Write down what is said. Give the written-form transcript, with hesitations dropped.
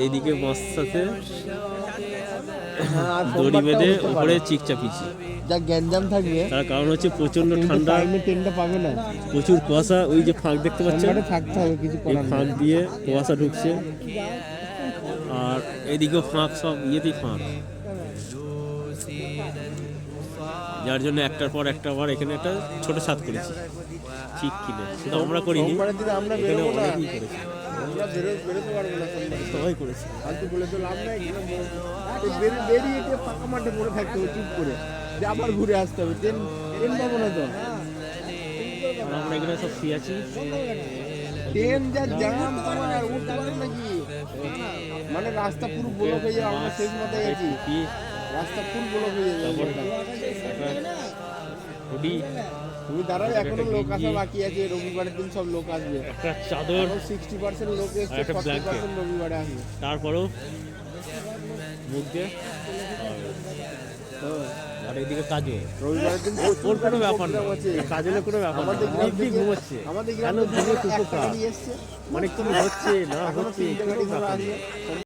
এইদিকে বস্তাতে দড়ি বেঁধে উপরে চিক চাপিয়েছি, যা গ্যাঞ্জাম থাকবে তার কারণ হচ্ছে প্রচন্ড ঠান্ডা, ট্রেনটা পাবে না, প্রচুর কুয়াশা। ওই যে ফাঁক দেখতে পাচ্ছেন, থাকতে হবে কিছু এই ফাঁক দিয়ে কুয়াশা ঢুকছে, আর এদিকেও ফাঁক, সব ইয়েতেই ফাঁক, যার জন্য একটার পর এখানে একটা ছোট ছাদ করেছি ঠিক কিনে। সেটা আমরা করিনি, এখানে অনেকেই করেছি, সবাই করেছে। বেরিয়ে ফাঁকা মাঠে পড়ে থাকতে হবে চুপ করে, যে আবার ঘুরে আসতে হবে, ট্রেন পাবো না তো। আমরা এখানে সব শুয়ে আছি, ট্রেন যা জ্যাম তোমার উঠতে পারে নাকি, মানে রাস্তা পুরো ব্লক হয়ে যাবে। আমরা শেষ মাথায় আছি, রাস্তা পুরো ব্লক হয়ে যাবে। তুমি দাঁড়াও, এখনো লোক আসা বাকি আছে, রবিবারের দিন সব লোক আসবে। একটা চাদর 60% লোক এসছে, 40% রবিবারে আসবে। তারপরেও মুখ দিয়ে আর এইদিকে কাজে রবিবারের দিন ওর কোনো ব্যাপার না, কাজের কোনো ব্যাপার না, ঘুমোচ্ছে। আমাদের গ্রামে এসছে, মানে কি হচ্ছে না হচ্ছে